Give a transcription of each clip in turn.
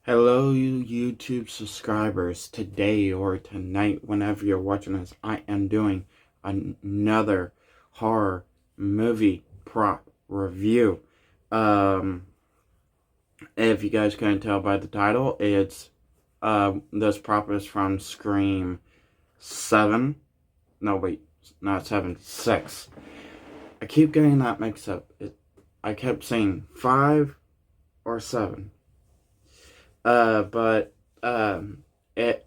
Hello, you YouTube subscribers. Today or tonight, whenever you're watching this, I am doing another horror movie prop review. Um, if you guys couldn't tell by the title, this prop is from Scream 7. No, wait, not 7, 6. I keep getting that mixed up. I kept saying 5 or 7. But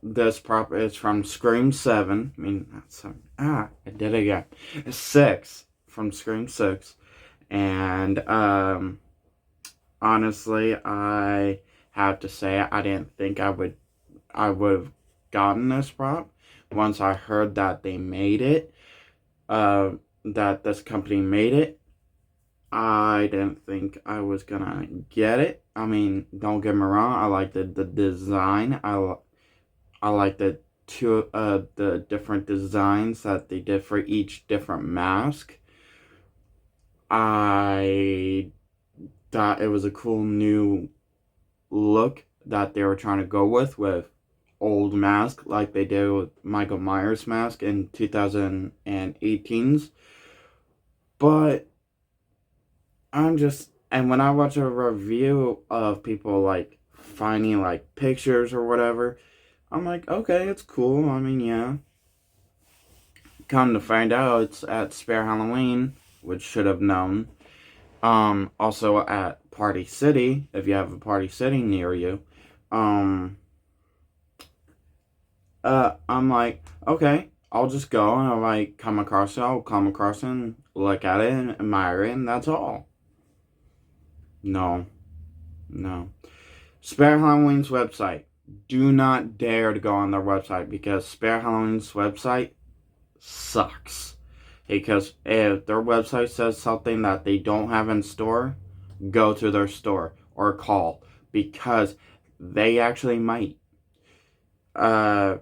this prop is from Scream 7. I mean, not 7. I did it again. 6 from Scream 6. And honestly, I have to say I didn't think I would have gotten this prop once I heard that they made it. That this company made it. I didn't think I was gonna get it. I mean, don't get me wrong. I like the design. I like the different designs that they did for each different mask. I thought it was a cool new look that they were trying to go with old mask like they did with Michael Myers mask in 2018's. But and when I watch a review of people like finding like pictures or whatever, I'm like, okay, it's cool. I mean, yeah. Come to find out, it's at Spare Halloween, which should have known. Also at Party City, if you have a Party City near you. I'm like, okay, I'll just go and I'll come across it and look at it and admire it, and that's all. No. Spare Halloween's website. Do not dare to go on their website because Spare Halloween's website sucks. Because if their website says something that they don't have in store, go to their store or call because they actually might. The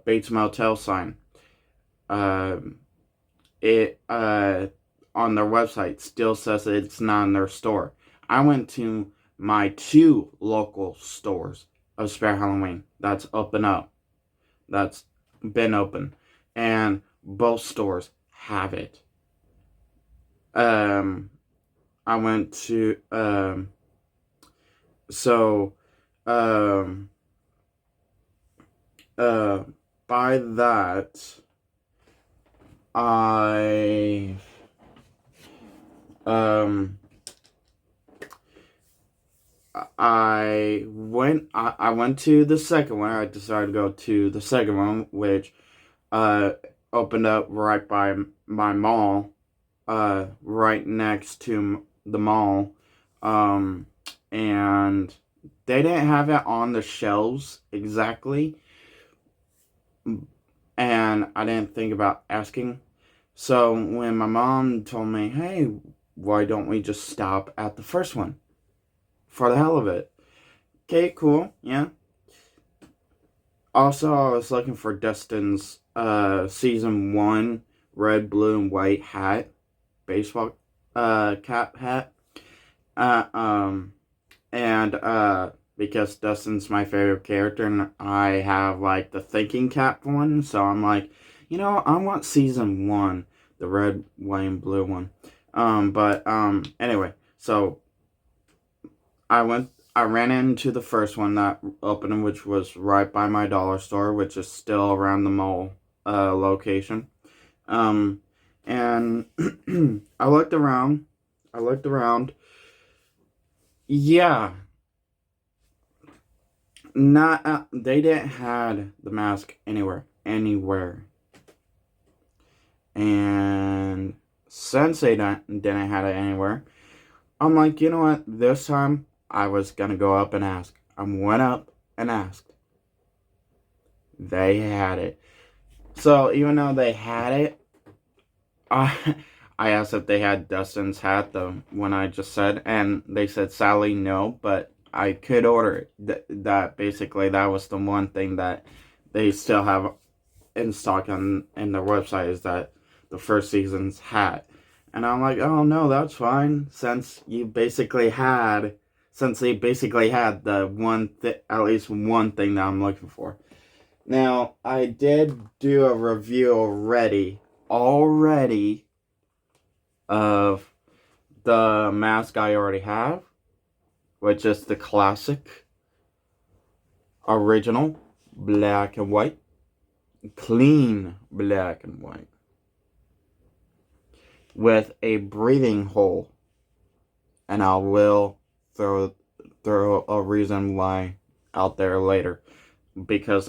Bates Motel sign. It on their website still says it's not in their store. I went to my 2 local stores of Spare Halloween that's open up, that's been open, and both stores have it. I went to so by that I I went to the second one. I decided to go to the second one, which opened up right by my mall, right next to the mall, and they didn't have it on the shelves exactly, and I didn't think about asking. So when my mom told me, hey, why don't we just stop at the first one for the hell of it? Okay, cool, yeah. Also, I was looking for Dustin's season 1 red, blue, and white hat, baseball cap hat. And because Dustin's my favorite character and I have like the thinking cap one, so I'm like, I want season 1, the red, white, and blue one. Anyway, so I ran into the first one that opened, which was right by my dollar store, which is still around the mall location. And I looked around. Yeah, not they didn't had the mask anywhere. And since they didn't have it anywhere, I'm like, you know what? This time I was gonna go up and ask. I went up and asked. They had it. So even though they had it, I I asked if they had Dustin's hat, the one I just said, and they said sadly no, but I could order it. That basically that was the one thing that they still have in stock on in their website is that the first season's hat. And I'm like, oh no, that's fine, since you basically had since they basically had the at least one thing that I'm looking for. Now, I did do a review already of the mask I already have, which is the classic, original, black and white, clean black and white, with a breathing hole. And I will throw a reason why out there later, because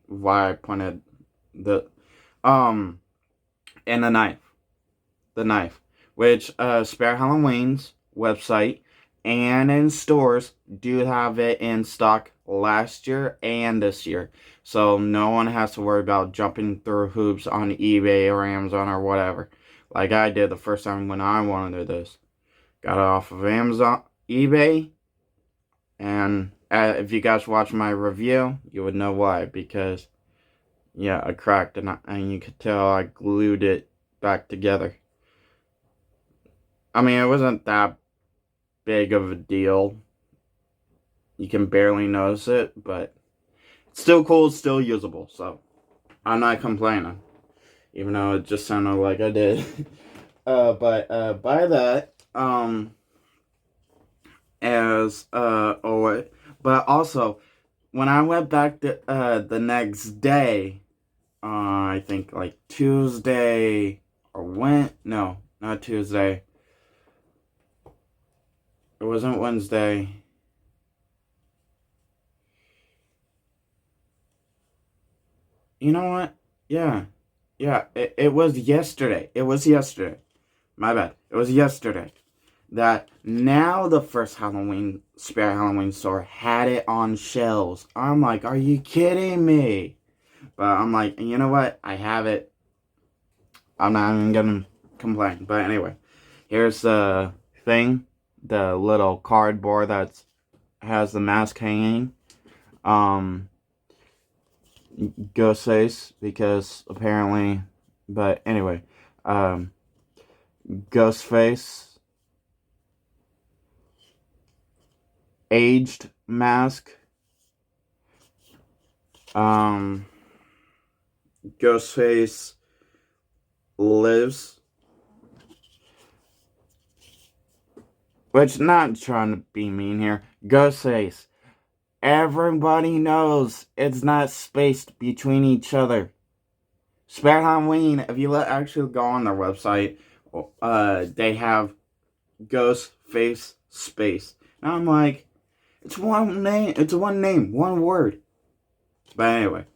why I pointed the and the knife, which Spare Halloween's website and in stores do have it in stock last year and this year, so no one has to worry about jumping through hoops on eBay or Amazon or whatever, like I did the first time when I wanted this. Got it off of Amazon, eBay, and if you guys watch my review, you would know why, because yeah, I cracked and you could tell I glued it back together. I mean, it wasn't that big of a deal. You can barely notice it, but it's still cool, it's still usable, so I'm not complaining, even though it just sounded like I did. But by that, but also, when I went back the next day, I think like Tuesday, no, not Tuesday. It wasn't Wednesday. You know what? Yeah. It was yesterday. My bad. It was yesterday. That now the first Spare Halloween store had it on shelves. I'm like, are you kidding me? But I'm like, you know what? I have it. I'm not even gonna complain. But anyway, here's the thing. The little cardboard that has the mask hanging. Ghostface, because apparently, but anyway, Ghostface, aged mask, Ghostface lives, which, not trying to be mean here, Ghostface, everybody knows it's not spaced between each other. Spare Halloween, if you actually go on their website, they have Ghostface space. And I'm like, it's one name, one word. But anyway,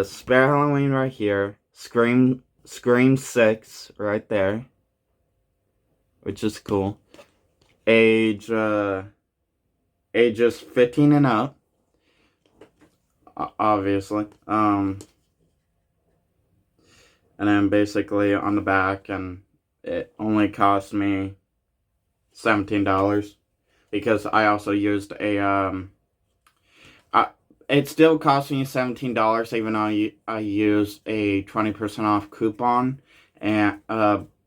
Spare Halloween right here, Scream 6 right there, which is cool. Ages 15 and up, obviously. And then basically on the back, and it only cost me $17, because I also used it still cost me $17, even though I used a 20% off coupon, and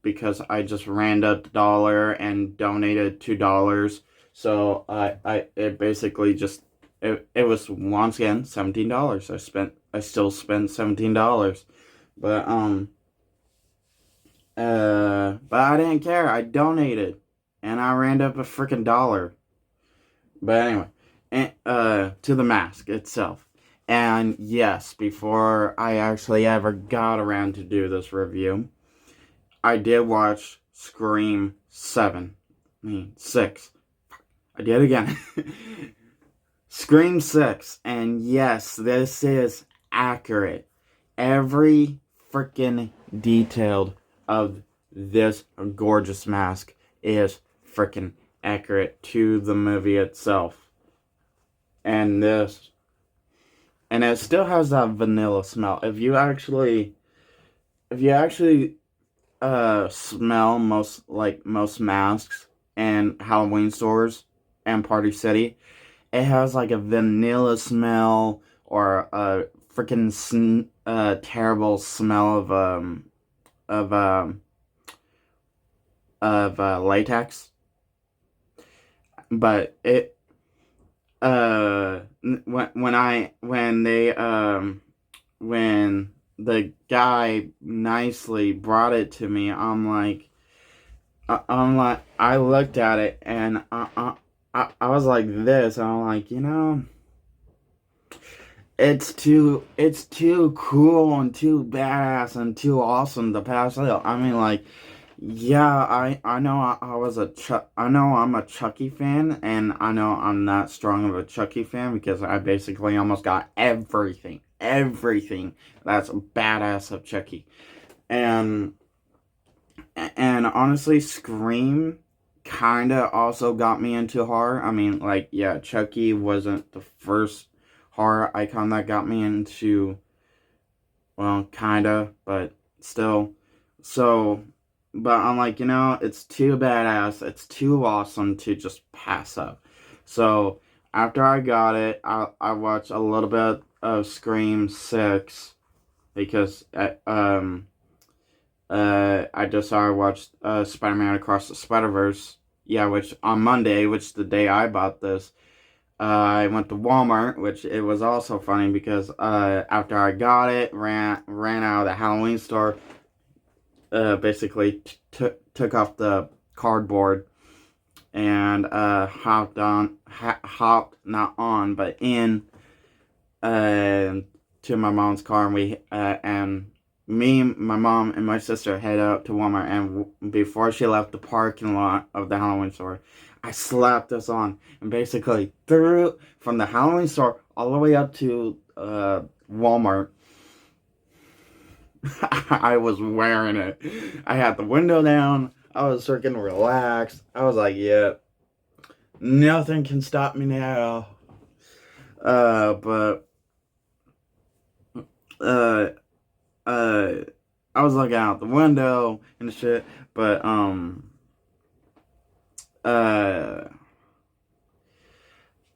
because I just ran up the dollar and donated $2, so it basically just it was once again $17. I still spent $17, but I didn't care. I donated, and I ran up a freaking dollar. But anyway, to the mask itself. And yes, before I actually ever got around to do this review, I did watch Scream 6. I did again. Scream 6. And yes, this is accurate. Every freaking detailed of this gorgeous mask is freaking accurate to the movie itself. And it still has that vanilla smell. If you actually smell most masks in Halloween stores and Party City, it has like a vanilla smell, or a freaking terrible smell of latex. but it when the guy nicely brought it to me, I looked at it and I was like this. I'm like, it's too cool and too badass and too awesome to pass up. I mean, like, yeah, I know I know I'm a Chucky fan, and I know I'm not strong of a Chucky fan because I basically almost got everything that's badass of Chucky. And honestly, Scream kinda also got me into horror. I mean, like, yeah, Chucky wasn't the first horror icon that got me into, well, kinda, but still. So, but I'm like, it's too badass, it's too awesome to just pass up. So, after I got it, I watched a little bit of Scream 6 because I just saw I watched Spider-Man Across the Spider-Verse. Yeah, which on Monday, which the day I bought this, I went to Walmart, which it was also funny because after I got it, ran out of the Halloween store, basically took off the cardboard and hopped not on but in to my mom's car, and me, my mom, and my sister head out to Walmart, and before she left the parking lot of the Halloween store, I slapped this on and basically threw it from the Halloween store all the way up to Walmart. I was wearing it. I had the window down. I was freaking relaxed. I was like, yeah, nothing can stop me now. But uh, uh, I was looking out the window and shit, but uh,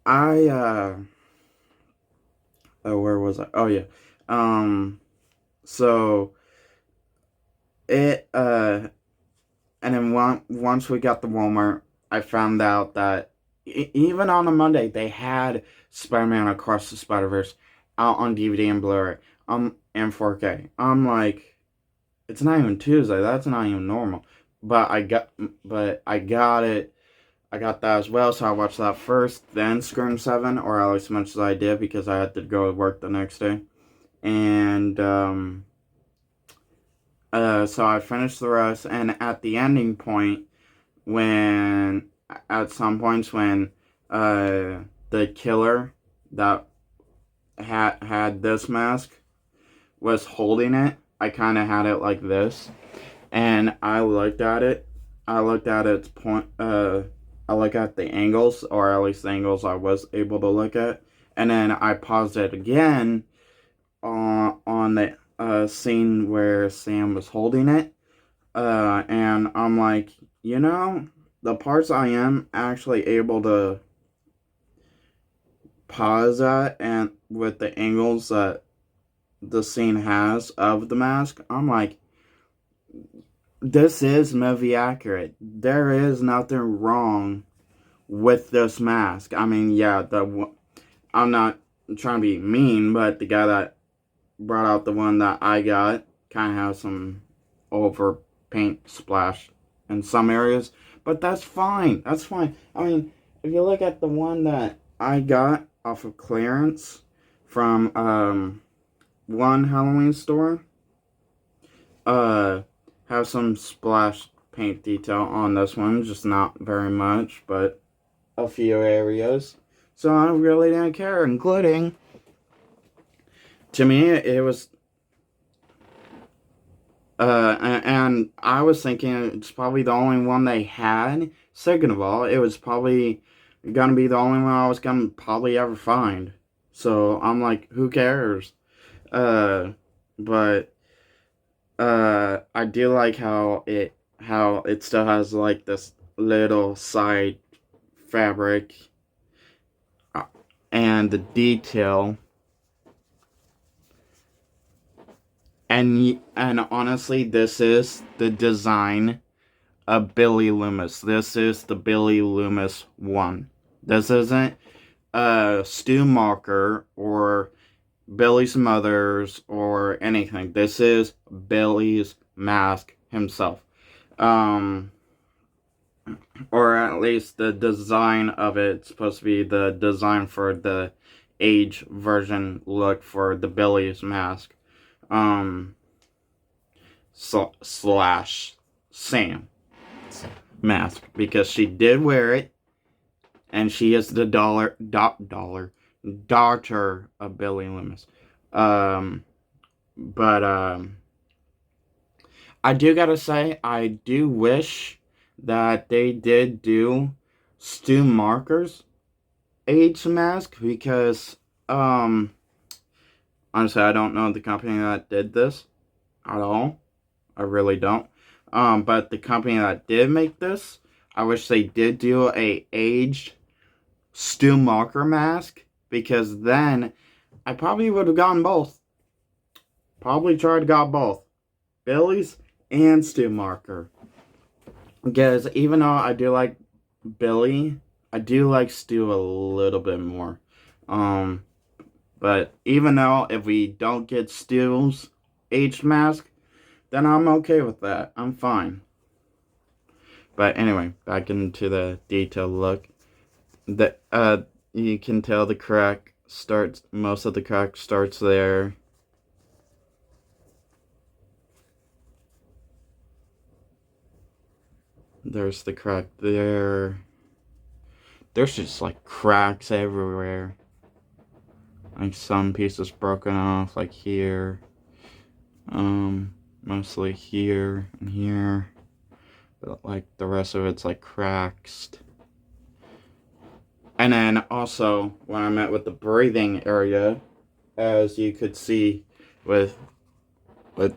I oh, where was I? Oh yeah, so it and then once we got to Walmart, I found out that even on a Monday they had Spider-Man Across the Spider-Verse out on DVD and Blu-ray, and 4K. I'm like, it's not even Tuesday. That's not even normal. But I got it. I got that as well. So I watched that first, then Scream 7, or at least as much as I did because I had to go to work the next day. And so I finished the rest. And at the ending point, when at some points when the killer that had this mask was holding it, I kind of had it like this, and I looked at it. I looked at its point. I look at the angles, or at least the angles I was able to look at, and then I paused it again on the scene where Sam was holding it, and I'm like, the parts I am actually able to pause at, and with the angles that the scene has of the mask, I'm like, this is movie accurate. There is nothing wrong with this mask. I mean, yeah, I'm not trying to be mean, but the guy that brought out the one that I got kind of has some over paint splash in some areas, but that's fine. That's fine. I mean, if you look at the one that I got off of clearance from one Halloween store, have some splash paint detail on this one, just not very much, but a few areas. So I really didn't care, including, to me, it was, and I was thinking it's probably the only one they had. Second of all, it was probably gonna be the only one I was gonna probably ever find. So I'm like, who cares? But I do like how it still has like this little side fabric, and the detail, and honestly, this is the design a Billy Loomis. This is the Billy Loomis one. This isn't Stu Marker or Billy's Mothers or anything. This is Billy's mask himself. Or at least the design of it's supposed to be the design for the age version look for the Billy's mask. Slash Sam mask, because she did wear it, and she is the daughter of Billy Loomis. But I do gotta say, I do wish that they did do Stu Marker's age mask, because honestly, I don't know the company that did this at all. I really don't. But the company that did make this, I wish they did do a aged Stu Marker mask, because then I probably would have gotten both. Probably tried to got both. Billy's and Stu Marker. Because even though I do like Billy, I do like Stu a little bit more. But even though if we don't get Stu's aged mask, then I'm okay with that. I'm fine. But anyway, back into the detailed look. You can tell the crack starts, most of the crack starts there. There's the crack there. There's just like cracks everywhere. Like some pieces broken off, like here. Mostly here and here. But like the rest of it's like cracks. And then also, when I met with the breathing area, as you could see with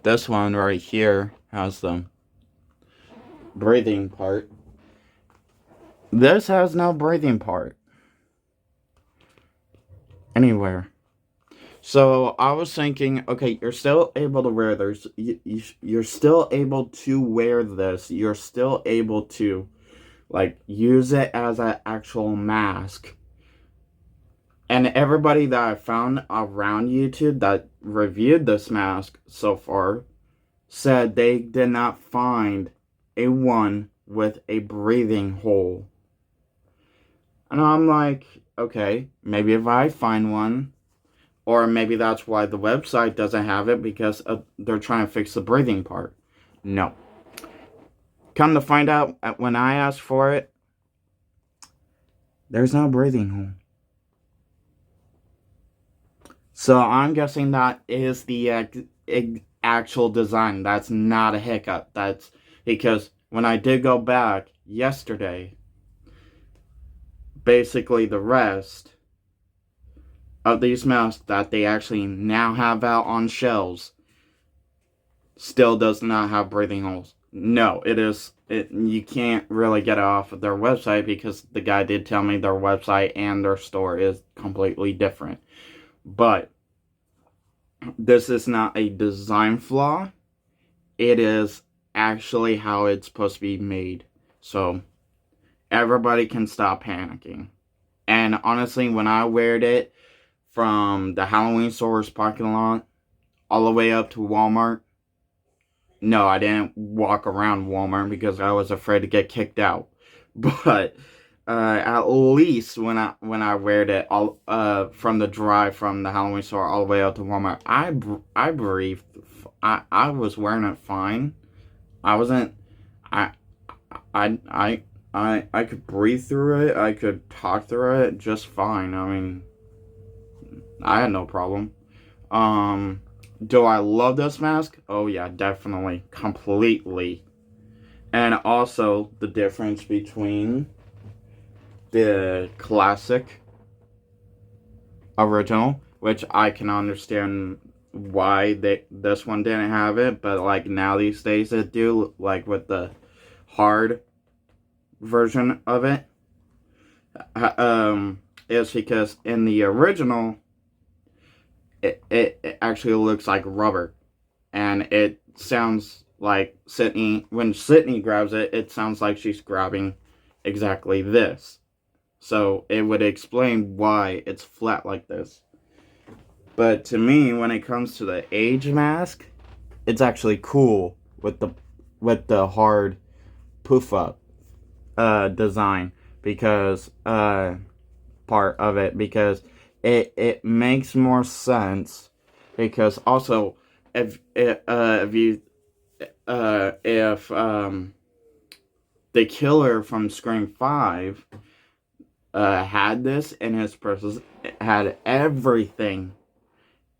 this one right here, has the breathing part. This has no breathing part anywhere. So I was thinking, okay, you're still able to wear this. You're still able to wear this. You're still able to, like, use it as an actual mask. And everybody that I found around YouTube that reviewed this mask so far said they did not find a one with a breathing hole. And I'm like, okay, maybe if I find one, or maybe that's why the website doesn't have it, because they're trying to fix the breathing part. No. Come to find out, when I asked for it, there's no breathing hole. So I'm guessing that is the actual design. That's not a hiccup. That's because when I did go back yesterday, basically the rest of these masks that they actually now have out on shelves still does not have breathing holes. No, you can't really get it off of their website, because the guy did tell me their website and their store is completely different. But this is not a design flaw. It is actually how it's supposed to be made. So everybody can stop panicking. And honestly, when I wear it from the Halloween store's parking lot all the way up to Walmart, no, I didn't walk around Walmart because I was afraid to get kicked out. But at least when I wear it all from the drive from the Halloween store all the way up to Walmart, I breathed. I was wearing it fine. I wasn't. I could breathe through it. I could talk through it just fine. I mean, I had no problem. Do I love this mask? Oh yeah, definitely, completely. And also the difference between the classic original, which I can understand why this one didn't have it, but like now these days it do, like with the hard version of it. Is because in the original it actually looks like rubber, and it sounds like Sydney, when Sydney grabs it, it sounds like she's grabbing exactly this. So it would explain why it's flat like this. But to me, when it comes to the age mask, it's actually cool with the hard poof up design, because part of it, because it makes more sense, because also if you if the killer from Scream 5 had this in his purse, had everything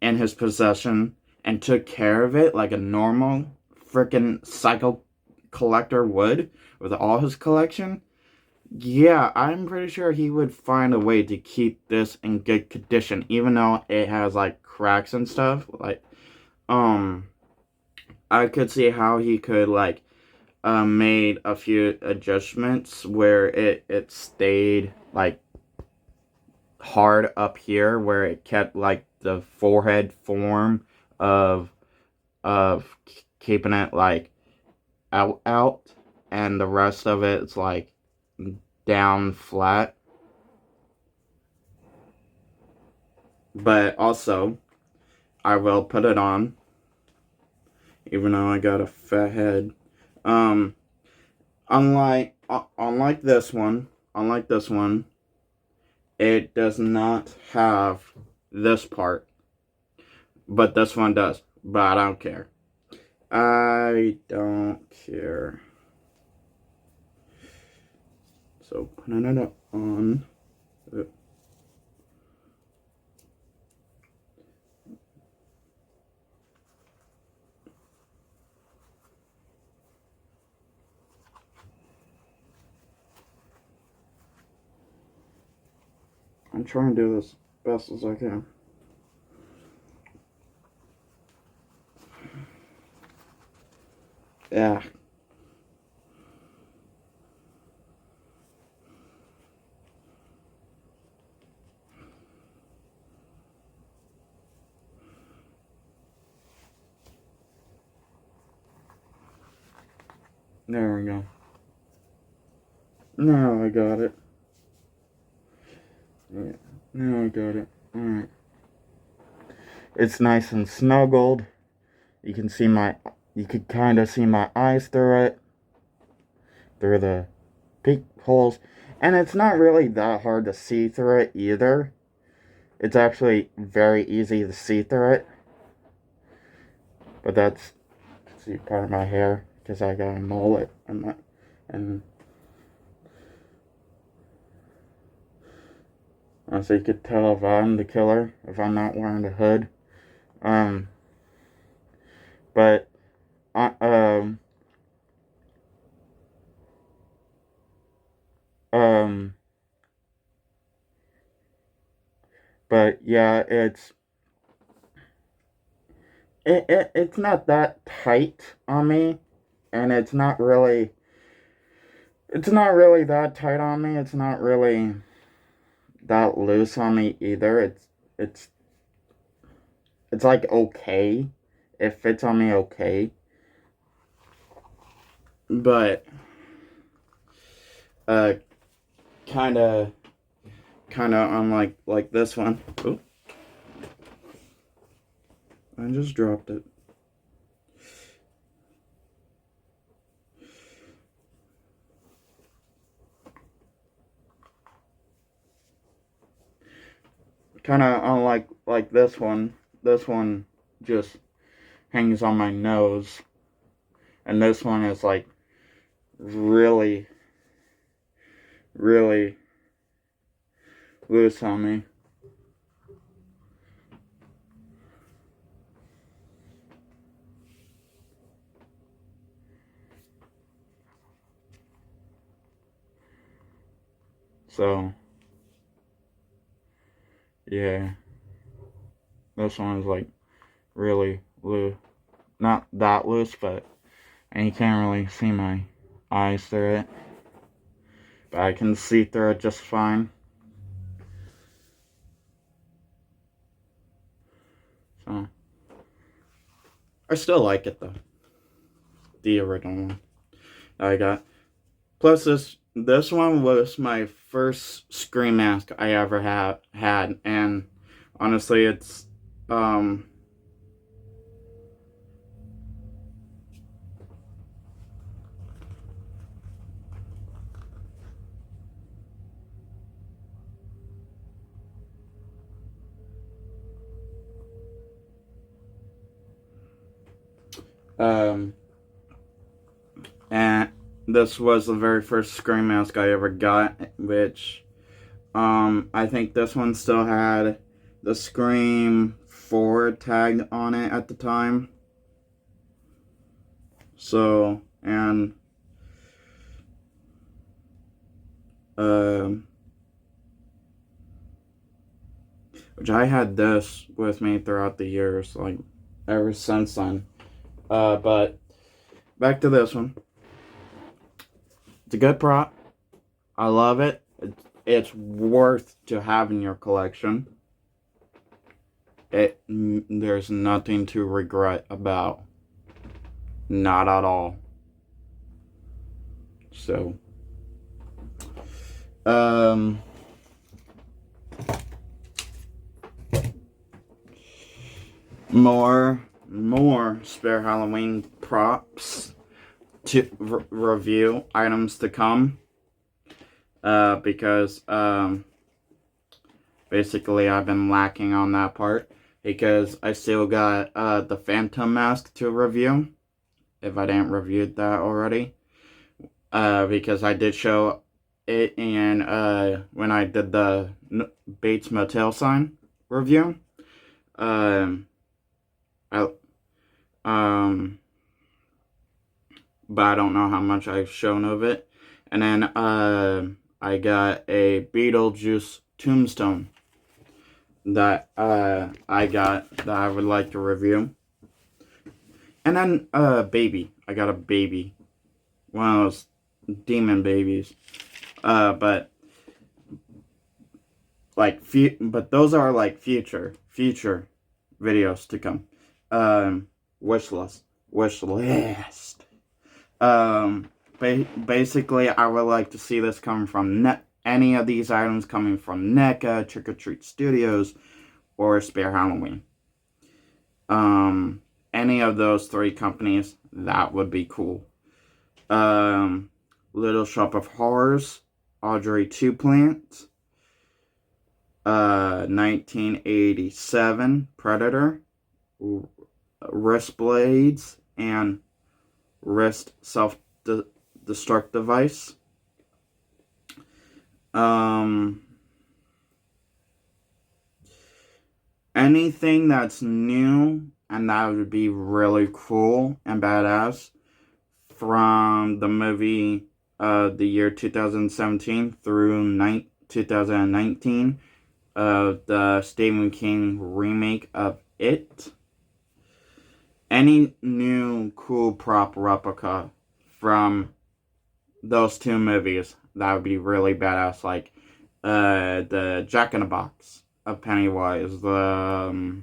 in his possession, and took care of it like a normal freaking psycho collector would with all his collection, yeah, I'm pretty sure he would find a way to keep this in good condition, even though it has like cracks and stuff. Like, I could see how he could like made a few adjustments where it stayed like hard up here, where it kept like the forehead form of keeping it like out, and the rest of it's like down flat. But also, I will put it on, even though I got a fat head. Um, unlike this one, it does not have this part, but this one does. But I don't care. I don't care. So putting it on. I'm trying to do this best as I can. Yeah. There we go. Now I got it. Yeah. Now I got it. Alright. It's nice and snuggled. You can kind of see my eyes through it. Through the peekholes. And it's not really that hard to see through it either. It's actually very easy to see through it. But that's, see, part of my hair, because I got a mullet. And so you could tell if I'm the killer, if I'm not wearing the hood. But but yeah, it's not that tight on me, and it's not really that tight on me. It's not really that loose on me either. It's like okay. It fits on me okay. But kind of unlike like this one. Ooh. I just dropped it. Kind of unlike like this one. This one just hangs on my nose, and this one is like really loose on me. So yeah, this one is like really loose. Not that loose, but, and you can't really see my eyes through it. But I can see through it just fine. So I still like it though. the original one I got. Plus, this one was my first Scream mask I ever had, and honestly, it's um and this was the very first Scream mask I ever got, which I think this one still had the Scream 4 tag on it at the time. So, and which I had this with me throughout the years, like ever since then. But back to this one. It's a good prop. I love it. It's worth to have in your collection. There's nothing to regret about. Not at all. So, more spare Halloween props to review, items to come, because basically I've been lacking on that part, because I still got the Phantom mask to review, if I didn't review that already, because I did show it in when I did the Bates Motel sign review. But I don't know how much I've shown of it. And then I got a Beetlejuice tombstone that I got that I would like to review. And then baby. I got a baby. One of those demon babies. But those are like future videos to come. Wish list. Basically, I would like to see this coming from any of these items coming from NECA, Trick or Treat Studios, or Spare Halloween. Any of those three companies, that would be cool. Little Shop of Horrors, Audrey 2 Plant, 1987 Predator, wrist blades, and wrist self-destruct device. Anything that's new and that would be really cool and badass from the movie the year 2017 through 2019, the Stephen King remake of It. Any new cool prop replica from those two movies, that would be really badass. Like the Jack in the Box of Pennywise, the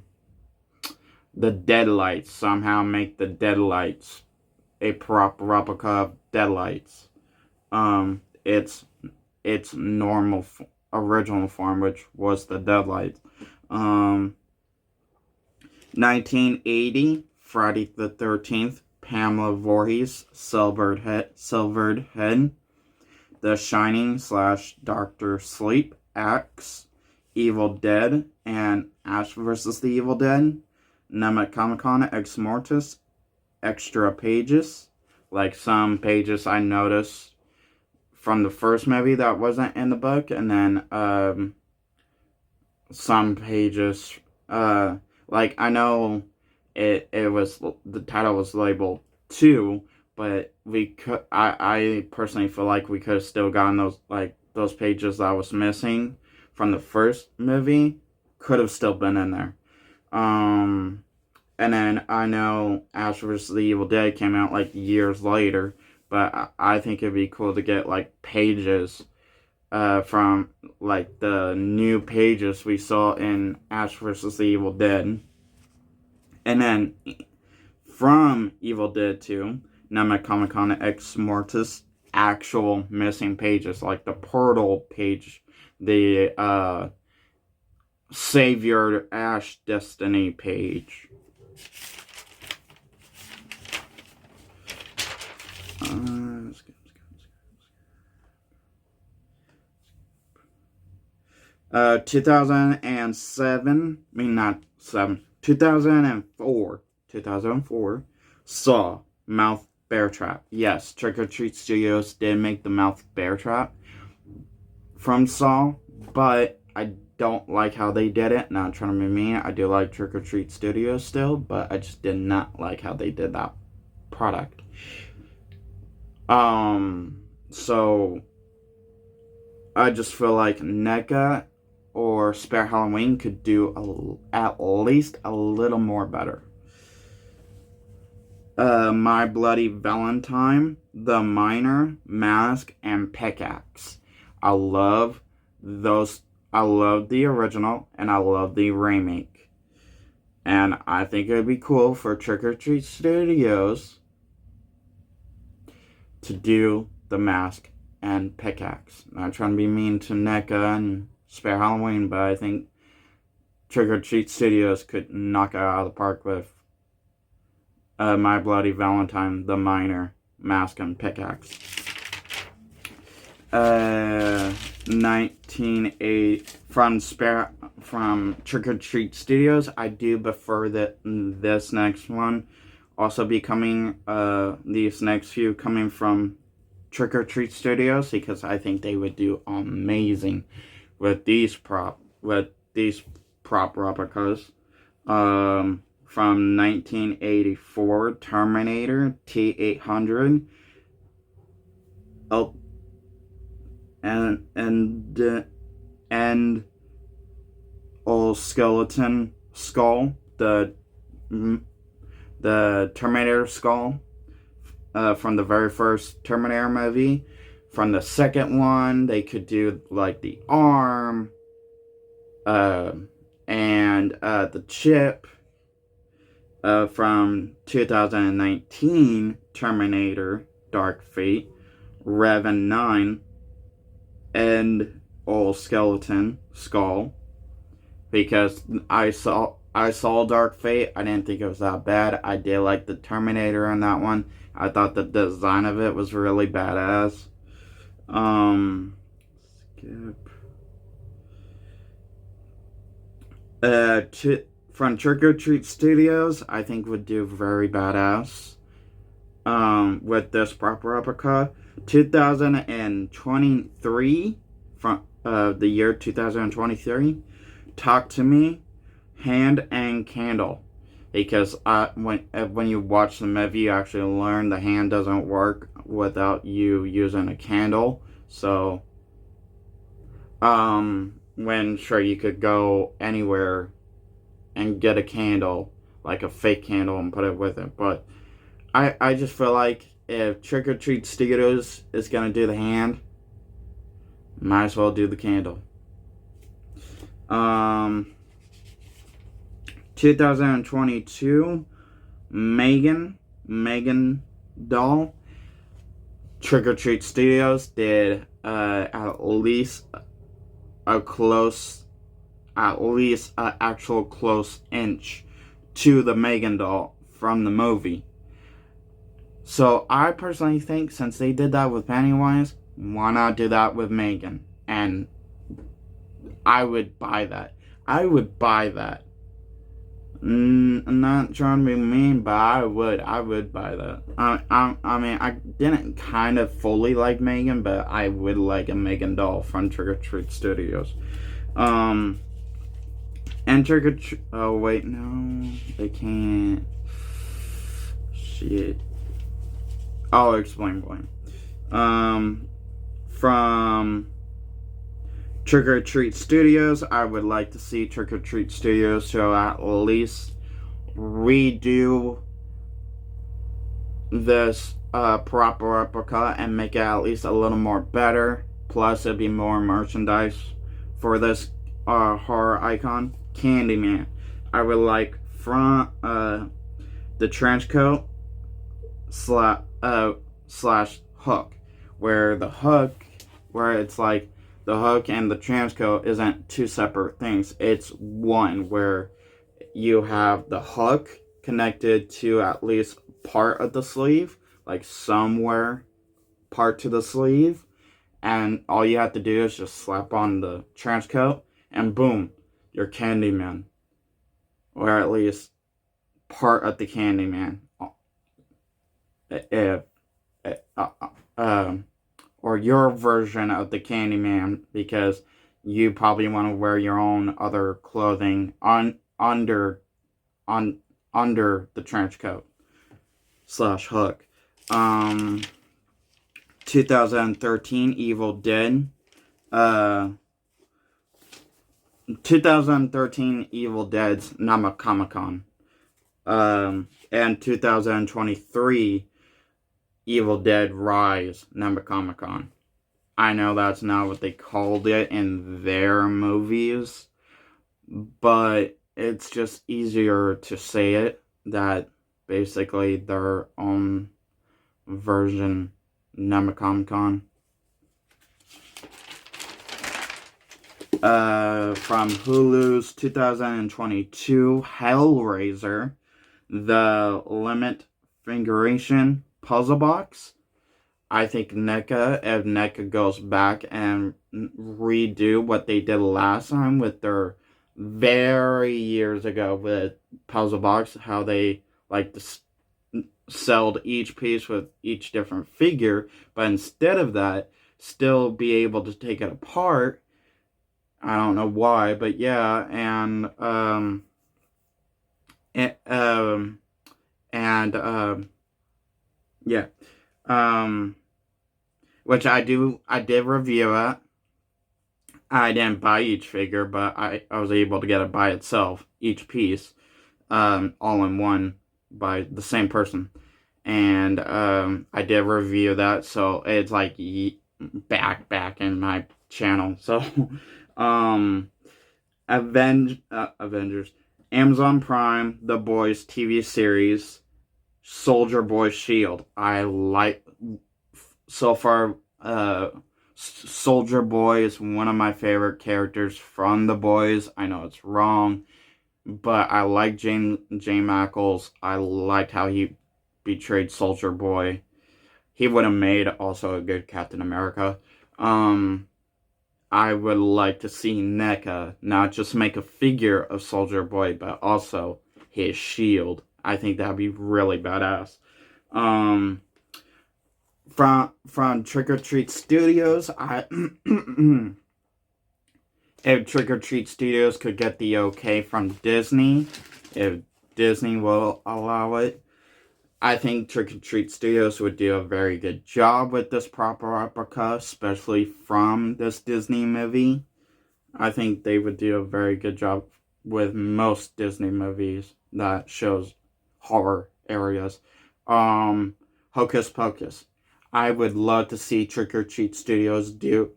Deadlights. Somehow make the Deadlights a prop replica of Deadlights. Its normal original form, which was the Deadlights. 1980 Friday the 13th, Pamela Voorhees, Silvered Head, The Shining / Doctor Sleep, X, Evil Dead, and Ash vs. the Evil Dead, Nemecomicon Ex Mortis, extra pages, like some pages I noticed from the first movie that wasn't in the book, and then some pages, like I know it was, the title was labeled 2, but I personally feel like we could have still gotten those pages that was missing from the first movie, could have still been in there. And then I know Ash vs. the Evil Dead came out like years later, but I think it'd be cool to get like pages from like the new pages we saw in Ash vs. the Evil Dead. And then from Evil Dead 2, Necronomicon Ex Mortis actual missing pages, like the Portal page, the Savior Ash Destiny page. 2004, Saw, Mouth Bear Trap. Yes, Trick or Treat Studios did make the Mouth Bear Trap from Saw, but I don't like how they did it. Not trying to be mean, I do like Trick or Treat Studios still, but I just did not like how they did that product. So I just feel like NECA or Spare Halloween could do at least a little more better. My Bloody Valentine, The Miner, Mask, and Pickaxe. I love those. I love the original, and I love the remake. And I think it would be cool for Trick or Treat Studios to do the Mask and Pickaxe. Not trying to be mean to NECA and Spare Halloween, but I think Trick or Treat Studios could knock it out of the park with My Bloody Valentine, The Miner, Mask, and Pickaxe. 1980 from Trick or Treat Studios. I do prefer that this next one also be coming. These next few coming from Trick or Treat Studios, because I think they would do amazing with these prop replicas. From 1984, Terminator T-800. Oh, and old skeleton skull, the Terminator skull, from the very first Terminator movie. From the second one, they could do like the arm, and the chip. From 2019 Terminator Dark Fate, Revan 9, and old skeleton skull. Because I saw Dark Fate, I didn't think it was that bad. I did like the Terminator in that one. I thought the design of it was really badass. Skip. From Trick or Treat Studios, I think would do very badass. With this proper replica. 2023, from the year 2023, Talk to Me, Hand and Candle. Because when you watch the movie, you actually learn the hand doesn't work without you using a candle. So, you could go anywhere and get a candle, like a fake candle, and put it with it. But I just feel like if Trick or Treat Studios is gonna do the hand, might as well do the candle. 2022, Megan doll. Trick or Treat Studios did at least an actual close inch to the Megan doll from the movie. So I personally think, since they did that with Pennywise, why not do that with Megan? And I would buy that. I'm not trying to be mean, but I would buy that. I mean, I didn't kind of fully like Megan, but I would like a Megan doll from Trick or Treat Studios. And Trick or Treat... Oh, wait, no. They can't. Shit. I'll explain why. From Trick or Treat Studios, I would like to see Trick or Treat Studios to at least redo this proper replica and make it at least a little more better. Plus, it'd be more merchandise for this horror icon. Candyman. I would like from the trench coat slash hook, where the hook, where it's like the hook and the transcoat isn't two separate things. It's one, where you have the hook connected to at least part of the sleeve, like somewhere part to the sleeve, and all you have to do is just slap on the trench coat, and boom, you're Candyman, or at least part of the Candyman. If, uh, um, or your version of the Candyman, because you probably want to wear your own other clothing on under the trench coat slash hook. 2013 Evil Dead. 2013 Evil Dead's Namakamicon. And 2023 Evil Dead Rise Namakamicon. I know that's not what they called it in their movies, but it's just easier to say it, that basically their own version Namakamicon. From Hulu's 2022 Hellraiser, the Limit Figuration Puzzle Box. I think if NECA goes back and redo what they did last time with their very years ago with Puzzle Box, how they like to sell each piece with each different figure, but instead of that, still be able to take it apart. I don't know why, but yeah, yeah, which I did review it. I didn't buy each figure, but I was able to get it by itself, each piece, all in one, by the same person. And I did review that, so it's like back in my channel. So Avengers, Amazon Prime, The Boys TV series, Soldier Boy Shield. I like, so far, Soldier Boy is one of my favorite characters from The Boys. I know it's wrong, but I like Jane Ackles. I liked how he betrayed Soldier Boy. He would have made also a good Captain America. I would like to see NECA not just make a figure of Soldier Boy, but also his shield. I think that'd be really badass. From Trick or Treat Studios, if Trick or Treat Studios could get the okay from Disney, if Disney will allow it, I think Trick or Treat Studios would do a very good job with this proper replica, especially from this Disney movie. I think they would do a very good job with most Disney movies that shows horror areas. Hocus Pocus. I would love to see Trick or Treat Studios do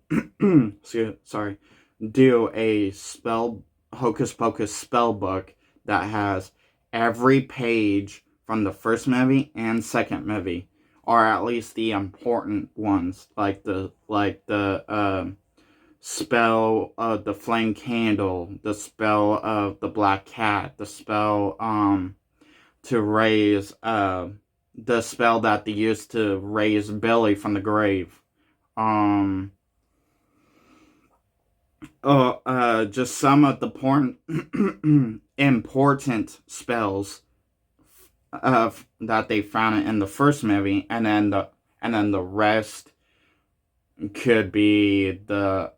do a Hocus Pocus spell book that has every page from the first movie and second movie, or at least the important ones, like the spell of the flame candle, the spell of the black cat, the spell to raise the spell that they used to raise Billy from the grave. Just some of the important spells that they found in the first movie, and then the rest could be the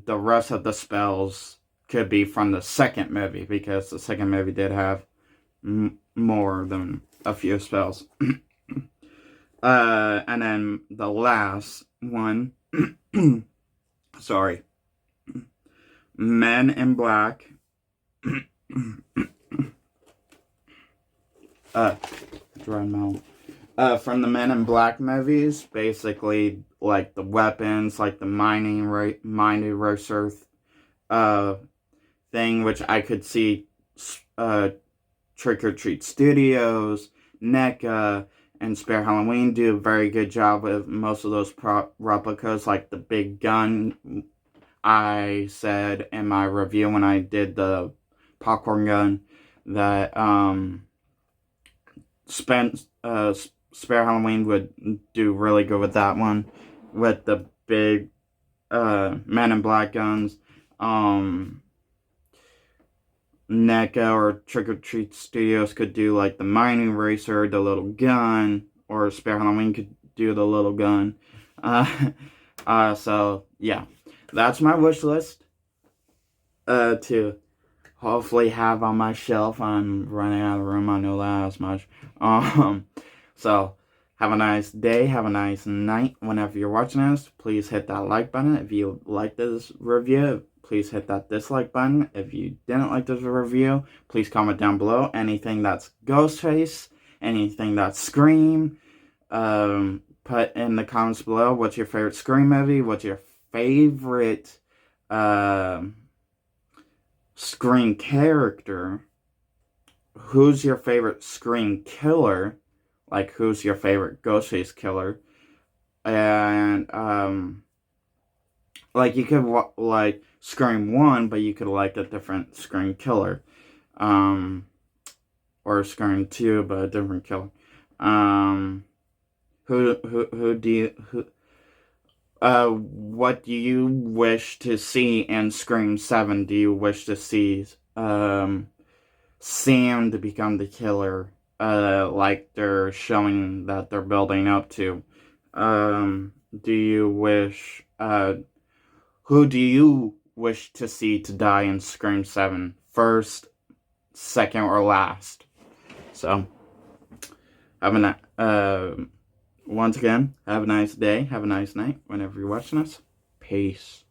rest of the spells could be from the second movie, because the second movie did have more than a few spells. And then the last one, sorry, Men in Black. Dry mouth. From the Men in Black movies, basically like the weapons, like the mining eraser thing, which I could see Trick or Treat Studios, NECA, and Spare Halloween do a very good job with most of those replicas, like the big gun. I said in my review when I did the popcorn gun that Spare Halloween would do really good with that one, with the big Men in Black guns. NECA or Trick or Treat Studios could do like the mining racer, the little gun, or Spare Halloween could do the little gun. So yeah, that's my wish list. To hopefully have on my shelf. I'm running out of room. I know that as much. So have a nice day. Have a nice night. Whenever you're watching this, please hit that like button. If you like this review, please hit that dislike button. If you didn't like this review, please comment down below. Anything that's Ghostface, anything that's Scream, put in the comments below. What's your favorite Scream movie? What's your favorite Scream character? Who's your favorite Scream killer? Like, who's your favorite Ghostface killer? And like, you could like Scream 1, but you could like a different Scream killer. Or Scream 2, but a different killer. What do you wish to see in Scream 7? Do you wish to see Sam to become the killer, like they're showing that they're building up to? Do you wish, who do you wish to see to die in Scream 7? First, second, or last? So, once again, have a nice day, have a nice night, whenever you're watching us. Peace.